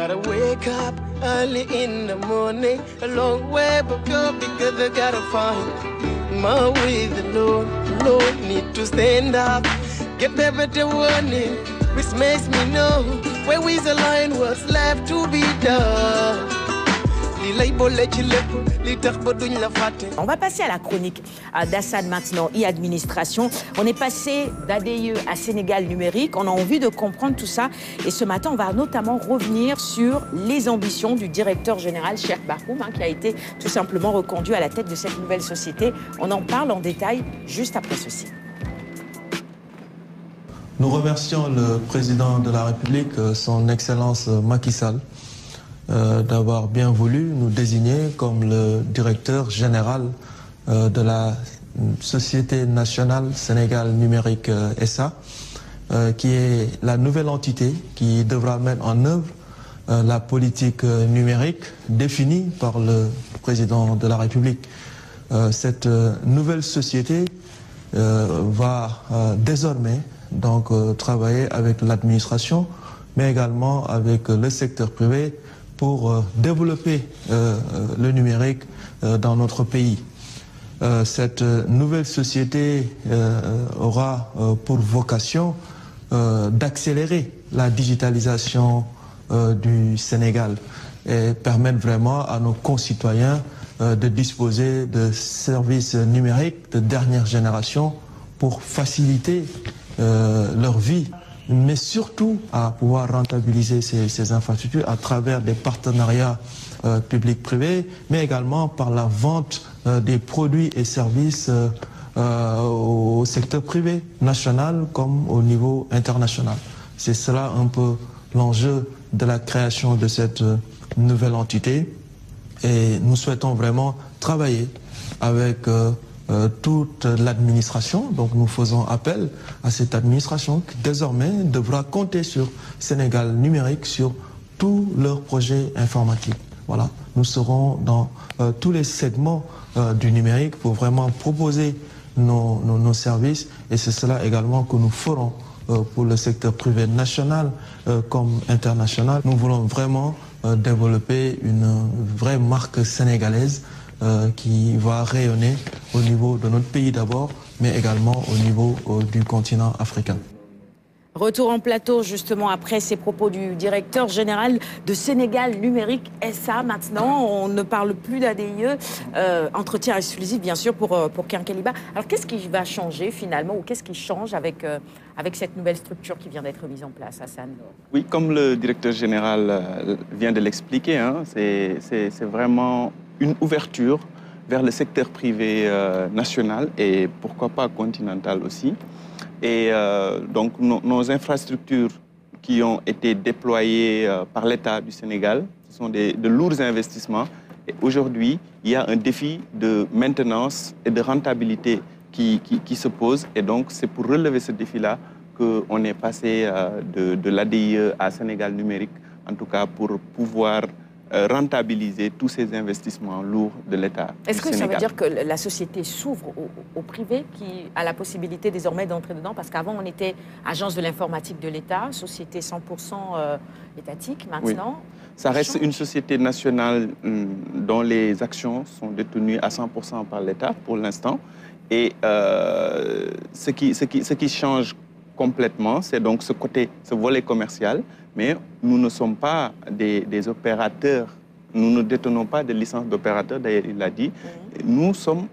gotta wake up early in the morning, a long way but go because I gotta find my way. The Lord need to stand up, get better warning, which makes me know where is the line, what's left to be done. On va passer à la chronique d'Hassane maintenant, e-administration. On est passé d'ADIE à Sénégal numérique. On a envie de comprendre tout ça. Et ce matin, on va notamment revenir sur les ambitions du directeur général, Cheikh Bakhoum, qui a été tout simplement reconduit à la tête de cette nouvelle société. On en parle en détail juste après ceci. Nous remercions le président de la République, son Excellence Macky Sall, d'avoir bien voulu nous désigner comme le directeur général de la Société nationale Sénégal numérique SA, qui est la nouvelle entité qui devra mettre en œuvre la politique numérique définie par le président de la République. Cette nouvelle société va désormais donc travailler avec l'administration, mais également avec le secteur privé pour développer le numérique dans notre pays. Cette nouvelle société aura pour vocation d'accélérer la digitalisation du Sénégal et permettre vraiment à nos concitoyens de disposer de services numériques de dernière génération pour faciliter leur vie, mais surtout à pouvoir rentabiliser ces infrastructures à travers des partenariats publics-privés, mais également par la vente des produits et services au secteur privé, national comme au niveau international. C'est cela un peu l'enjeu de la création de cette nouvelle entité et nous souhaitons vraiment travailler avec toute l'administration. Donc nous faisons appel à cette administration qui désormais devra compter sur Sénégal numérique sur tous leurs projets informatiques. Voilà, nous serons dans tous les segments du numérique pour vraiment proposer nos services et c'est cela également que nous ferons pour le secteur privé national comme international. Nous voulons vraiment développer une vraie marque sénégalaise qui va rayonner au niveau de notre pays d'abord, mais également au niveau du continent africain. Retour en plateau justement après ces propos du directeur général de Sénégal Numérique SA. Maintenant, on ne parle plus d'ADIE, entretien exclusif bien sûr pour Kinkeliba. Alors qu'est-ce qui va changer finalement ou qu'est-ce qui change avec cette nouvelle structure qui vient d'être mise en place, Hassane? Oui, comme le directeur général vient de l'expliquer, c'est vraiment une ouverture vers le secteur privé national et pourquoi pas continental aussi. Et donc nos infrastructures qui ont été déployées par l'État du Sénégal, ce sont de lourds investissements. Et aujourd'hui, il y a un défi de maintenance et de rentabilité qui se pose. Et donc, c'est pour relever ce défi-là qu'on est passé de l'ADIE à Sénégal numérique, en tout cas pour pouvoir rentabiliser tous ces investissements lourds de l'État. Est-ce que ça veut dire que la société s'ouvre au privé qui a la possibilité désormais d'entrer dedans? Parce qu'avant, on était agence de l'informatique de l'État, société 100% étatique. Maintenant, oui. Ça reste une société nationale dont les actions sont détenues à 100% par l'État pour l'instant. Et ce qui change complètement, c'est donc ce volet commercial. Mais nous ne sommes pas des opérateurs, nous ne détenons pas de licence d'opérateur, d'ailleurs il l'a dit. Nous sommes,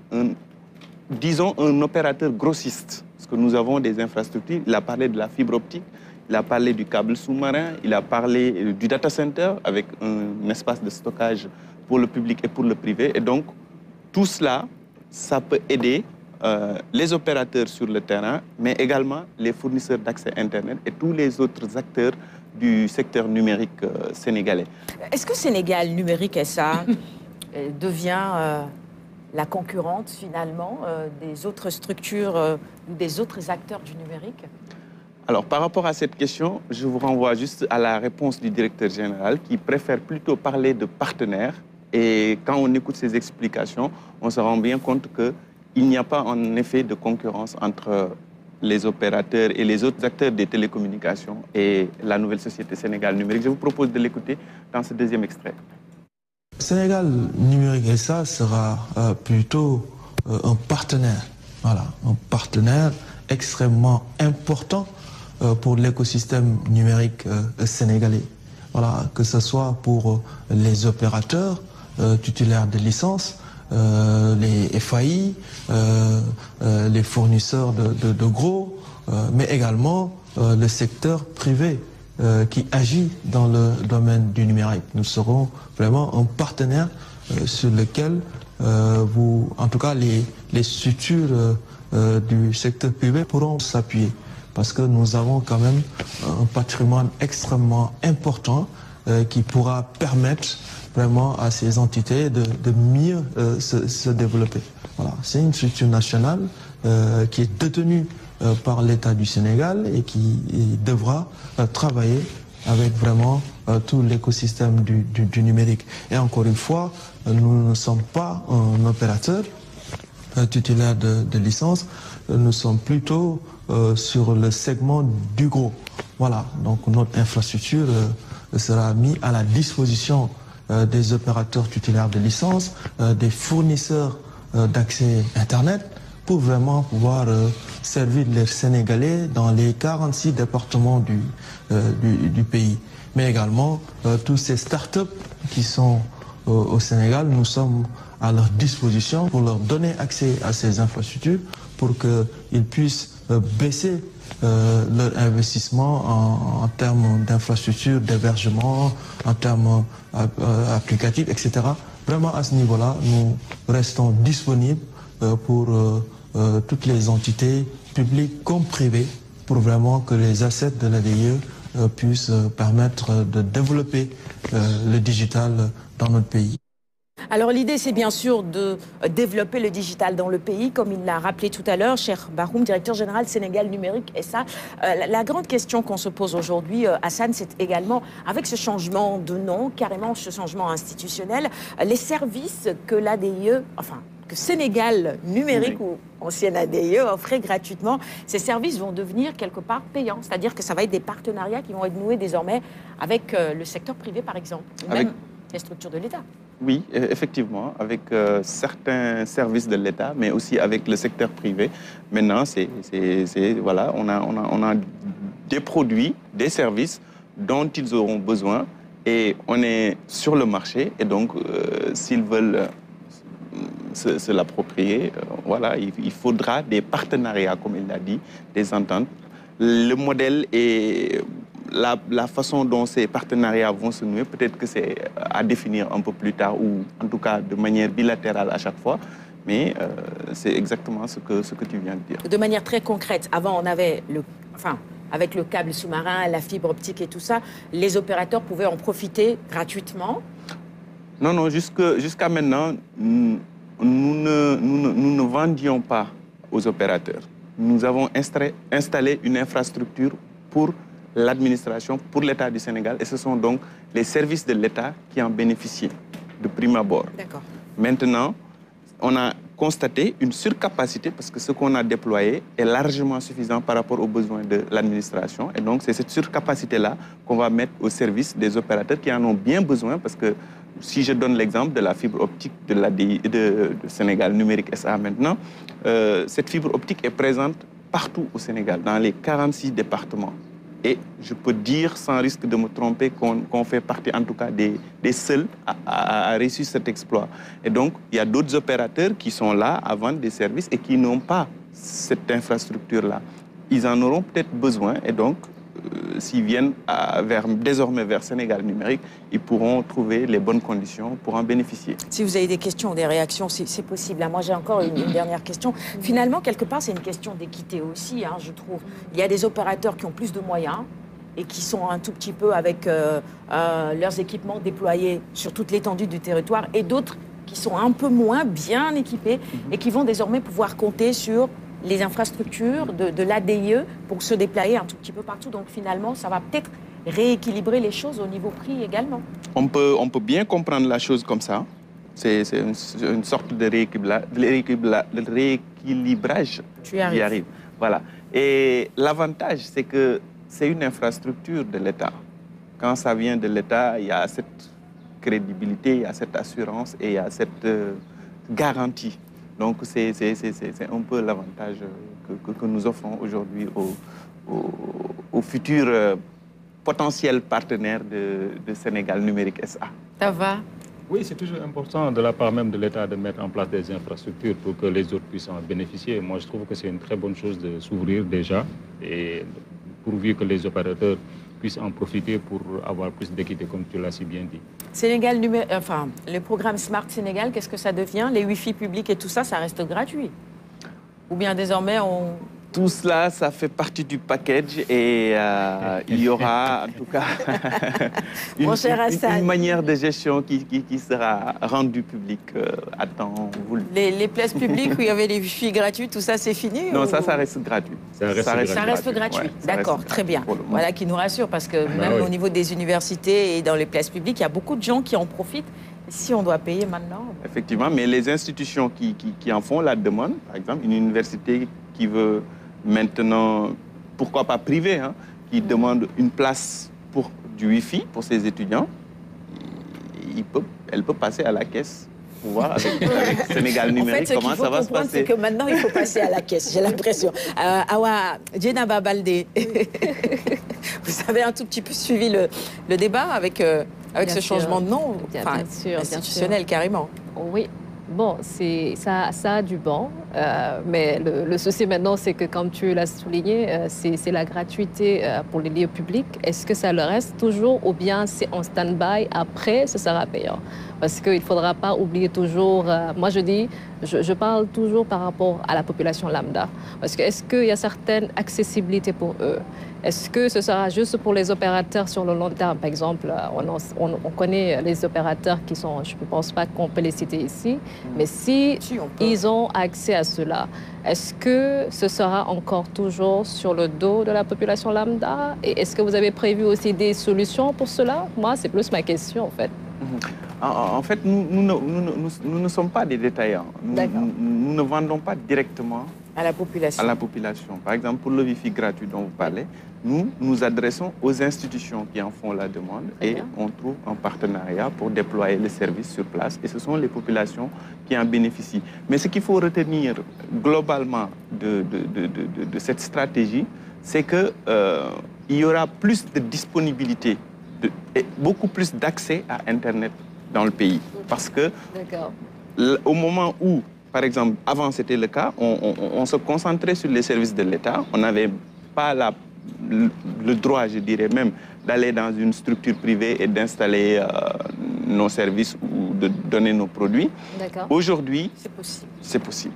disons, un opérateur grossiste, parce que nous avons des infrastructures. Il a parlé de la fibre optique, il a parlé du câble sous-marin, il a parlé du data center avec un espace de stockage pour le public et pour le privé. Et donc, tout cela, ça peut aider les opérateurs sur le terrain, mais également les fournisseurs d'accès Internet et tous les autres acteurs du secteur numérique sénégalais. Est-ce que Sénégal Numérique SA devient la concurrente finalement des autres structures ou des autres acteurs du numérique? Alors par rapport à cette question, je vous renvoie juste à la réponse du directeur général qui préfère plutôt parler de partenaires. Et quand on écoute ses explications, on se rend bien compte qu'il n'y a pas en effet de concurrence entre les opérateurs et les autres acteurs des télécommunications et la nouvelle société Sénégal numérique. Je vous propose de l'écouter dans ce deuxième extrait. Sénégal numérique SA sera plutôt un partenaire, voilà, un partenaire extrêmement important pour l'écosystème numérique sénégalais. Voilà, que ce soit pour les opérateurs titulaires de licences, les FAI, les fournisseurs de gros, mais également le secteur privé qui agit dans le domaine du numérique. Nous serons vraiment un partenaire sur lequel en tout cas les structures du secteur privé pourront s'appuyer, parce que nous avons quand même un patrimoine extrêmement important qui pourra permettre vraiment à ces entités de mieux se développer. Voilà. C'est une structure nationale qui est détenue par l'État du Sénégal et qui devra travailler avec vraiment tout l'écosystème du numérique. Et encore une fois, nous ne sommes pas un opérateur titulaire de licence, nous sommes plutôt sur le segment du gros. Voilà, donc notre infrastructure sera mise à la disposition des opérateurs titulaires de licence, des fournisseurs d'accès Internet, pour vraiment pouvoir servir les Sénégalais dans les 46 départements du pays. Mais également, tous ces startups qui sont au Sénégal, nous sommes à leur disposition pour leur donner accès à ces infrastructures pour qu'ils puissent baisser leur investissement en termes d'infrastructures, d'hébergement, en termes applicatifs, etc. Vraiment, à ce niveau-là, nous restons disponibles pour toutes les entités publiques comme privées pour vraiment que les assets de l'ADIE puissent permettre de développer le digital dans notre pays. Alors l'idée, c'est bien sûr de développer le digital dans le pays, comme il l'a rappelé tout à l'heure, cher Baroum, directeur général Sénégal numérique. Et ça, la grande question qu'on se pose aujourd'hui, Hassan, c'est également, avec ce changement de nom, carrément ce changement institutionnel, les services que l'ADIE, enfin, que Sénégal numérique ou ancienne ADIE offrait gratuitement, ces services vont devenir quelque part payants. C'est-à-dire que ça va être des partenariats qui vont être noués désormais avec le secteur privé, par exemple, ou même les structures de l'État. Oui, effectivement, avec certains services de l'État, mais aussi avec le secteur privé. Maintenant, voilà, on a des produits, des services dont ils auront besoin et on est sur le marché. Et donc, s'ils veulent se l'approprier, voilà, il faudra des partenariats, comme il l'a dit, des ententes. Le modèle et la façon dont ces partenariats vont se nouer, peut-être que c'est à définir un peu plus tard ou en tout cas de manière bilatérale à chaque fois. Mais c'est exactement ce que tu viens de dire. De manière très concrète, avant on avait avec le câble sous-marin, la fibre optique et tout ça, les opérateurs pouvaient en profiter gratuitement? Non, jusqu'à maintenant, nous ne vendions pas aux opérateurs. Nous avons installé une infrastructure pour l'administration, pour l'État du Sénégal, et ce sont donc les services de l'État qui en bénéficient de prime abord. D'accord. Maintenant, on a constaté une surcapacité parce que ce qu'on a déployé est largement suffisant par rapport aux besoins de l'administration. Et donc, c'est cette surcapacité-là qu'on va mettre au service des opérateurs qui en ont bien besoin parce que si je donne l'exemple de la fibre optique de Sénégal numérique SA maintenant, cette fibre optique est présente partout au Sénégal, dans les 46 départements. Et je peux dire, sans risque de me tromper, qu'on fait partie en tout cas des seuls à réussir cet exploit. Et donc, il y a d'autres opérateurs qui sont là à vendre des services et qui n'ont pas cette infrastructure-là. Ils en auront peut-être besoin et donc, s'ils viennent désormais vers Sénégal numérique, ils pourront trouver les bonnes conditions pour en bénéficier. Si vous avez des questions ou des réactions, c'est possible. Moi, j'ai encore une dernière question. Finalement, quelque part, c'est une question d'équité aussi, je trouve. Il y a des opérateurs qui ont plus de moyens et qui sont un tout petit peu avec leurs équipements déployés sur toute l'étendue du territoire et d'autres qui sont un peu moins bien équipés et qui vont désormais pouvoir compter sur les infrastructures de l'ADIE pour se déployer un tout petit peu partout. Donc finalement, ça va peut-être rééquilibrer les choses au niveau prix également. On peut bien comprendre la chose comme ça. C'est une sorte de rééquilibrage qui arrive. Voilà. Et l'avantage, c'est que c'est une infrastructure de l'État. Quand ça vient de l'État, il y a cette crédibilité, il y a cette assurance et il y a cette garantie. Donc, c'est un peu l'avantage que nous offrons aujourd'hui aux futurs potentiels partenaires de Sénégal Numérique SA. Ça va? Oui, c'est toujours important de la part même de l'État de mettre en place des infrastructures pour que les autres puissent en bénéficier. Moi, je trouve que c'est une très bonne chose de s'ouvrir déjà et pourvu que les opérateurs puissent en profiter pour avoir plus d'équité, comme tu l'as si bien dit. Sénégal, enfin, le programme Smart Sénégal, qu'est-ce que ça devient? Les Wi-Fi publics et tout ça, ça reste gratuit? Ou bien désormais, on... Tout cela, ça fait partie du package et il y aura en tout cas une manière de gestion qui sera rendue publique à temps voulu. Les places publiques où il y avait les Wi-Fi gratuits, tout ça, c'est fini? Non, ou... ça reste gratuit. Ça reste gratuit. Ouais, d'accord, très bien. Voilà qui nous rassure parce que même au niveau des universités et dans les places publiques, il y a beaucoup de gens qui en profitent. Si on doit payer maintenant... Effectivement, mais les institutions qui en font la demande, par exemple, une université qui veut maintenant, pourquoi pas privée, hein, qui demande une place pour du Wi-Fi pour ses étudiants, elle peut passer à la caisse pour voir avec Sénégal Numérique comment ça va se passer. C'est que maintenant, il faut passer à la caisse, j'ai l'impression. Awa Djenaba Baldé, vous avez un tout petit peu suivi le débat avec ce changement de nom, institutionnel carrément. Oui. Bon, ça a du bon, mais le souci maintenant, c'est que comme tu l'as souligné, c'est la gratuité pour les lieux publics. Est-ce que ça le reste toujours ou bien c'est en stand-by, après ce sera payant? Parce qu'il ne faudra pas oublier toujours, moi je parle toujours par rapport à la population lambda. Parce que est-ce qu'il y a certaines accessibilités pour eux? Est-ce que ce sera juste pour les opérateurs sur le long terme? Par exemple, on connaît les opérateurs qui sont, je ne pense pas qu'on peut les citer ici, mais si ils ont accès à cela, est-ce que ce sera encore toujours sur le dos de la population lambda? Et est-ce que vous avez prévu aussi des solutions pour cela? Moi, c'est plus ma question, en fait. En fait, nous ne sommes pas des détaillants. Nous ne vendons pas directement à la population. Par exemple, pour le Wi-Fi gratuit dont vous parlez, nous nous adressons aux institutions qui en font la demande et on trouve un partenariat pour déployer les services sur place. Et ce sont les populations qui en bénéficient. Mais ce qu'il faut retenir globalement de cette stratégie, c'est qu'il y aura plus de disponibilité et beaucoup plus d'accès à Internet dans le pays. Parce que au moment où, par exemple, avant c'était le cas, on se concentrait sur les services de l'État, on n'avait pas le droit, je dirais même, d'aller dans une structure privée et d'installer nos services ou de donner nos produits. Aujourd'hui, c'est possible.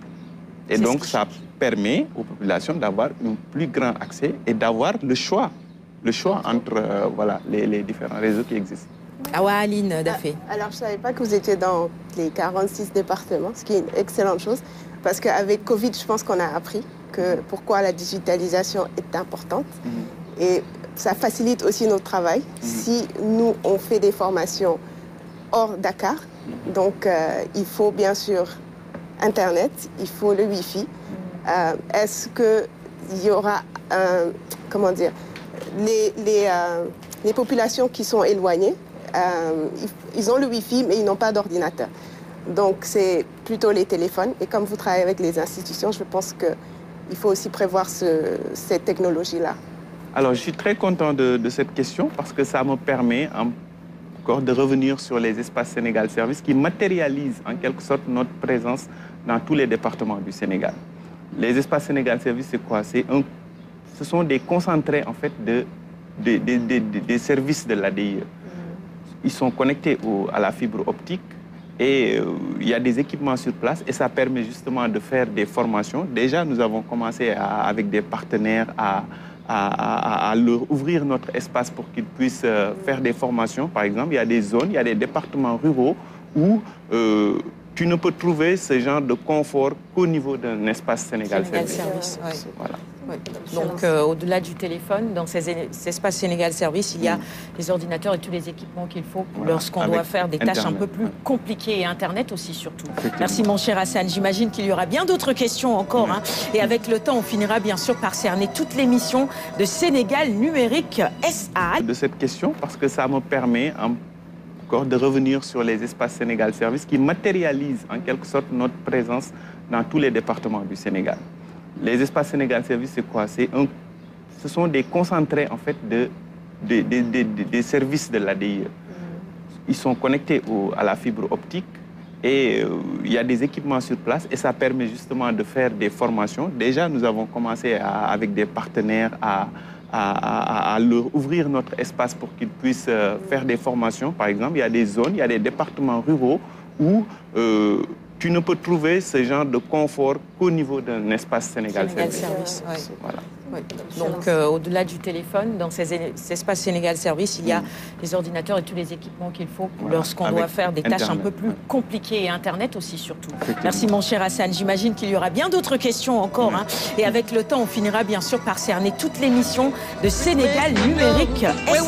Et donc, ça permet aux populations d'avoir un plus grand accès et d'avoir le choix entre les différents réseaux qui existent. Awa Aline Dafé. Alors, je ne savais pas que vous étiez dans les 46 départements, ce qui est une excellente chose, parce qu'avec Covid, je pense qu'on a appris pourquoi la digitalisation est importante. Et ça facilite aussi notre travail. Si nous, on fait des formations hors Dakar, donc il faut bien sûr Internet, il faut le Wi-Fi. Est-ce qu'il y aura, comment dire, les populations qui sont éloignées, ils ont le Wi-Fi, mais ils n'ont pas d'ordinateur. Donc, c'est plutôt les téléphones. Et comme vous travaillez avec les institutions, je pense qu'il faut aussi prévoir cette technologie-là. Alors, je suis très content de cette question parce que ça me permet encore de revenir sur les espaces Sénégal Service qui matérialisent en quelque sorte notre présence dans tous les départements du Sénégal. Les espaces Sénégal Service, c'est quoi? Ce sont des concentrés, en fait, des services de l'ADIE. Ils sont connectés à la fibre optique et il y a des équipements sur place et ça permet justement de faire des formations. Déjà, nous avons commencé avec des partenaires à leur ouvrir notre espace pour qu'ils puissent faire des formations. Par exemple, il y a des zones, il y a des départements ruraux où tu ne peux trouver ce genre de confort qu'au niveau d'un espace Sénégal Service. Voilà. Oui. Donc, au-delà du téléphone, dans ces espaces Sénégal Service, il y a les ordinateurs et tous les équipements qu'il faut lorsqu'on doit faire des tâches un peu plus compliquées et Internet aussi, surtout. Merci, mon cher Hassan. J'imagine qu'il y aura bien d'autres questions encore. Hein. Et avec le temps, on finira bien sûr par cerner toutes les missions de Sénégal Numérique SA. De cette question, parce que ça me permet encore de revenir sur les espaces Sénégal Service qui matérialisent en quelque sorte notre présence dans tous les départements du Sénégal. Les espaces Sénégal Service, c'est quoi? Ce sont des concentrés en fait des services de l'ADIE. Ils sont connectés à la fibre optique et il y a des équipements sur place et ça permet justement de faire des formations. Déjà, nous avons commencé avec des partenaires à leur ouvrir notre espace pour qu'ils puissent faire des formations. Par exemple, il y a des zones, il y a des départements ruraux où tu ne peux trouver ce genre de confort qu'au niveau d'un espace Sénégal Service. Oui. Voilà. Oui. Donc, au-delà du téléphone, dans ces espaces Sénégal Service, il y a les ordinateurs et tous les équipements qu'il faut lorsqu'on doit faire des tâches un peu plus compliquées et Internet aussi, surtout. Merci, mon cher Hassan. J'imagine qu'il y aura bien d'autres questions encore. Hein. Et avec le temps, on finira bien sûr par cerner toutes les missions de Sénégal Numérique SA.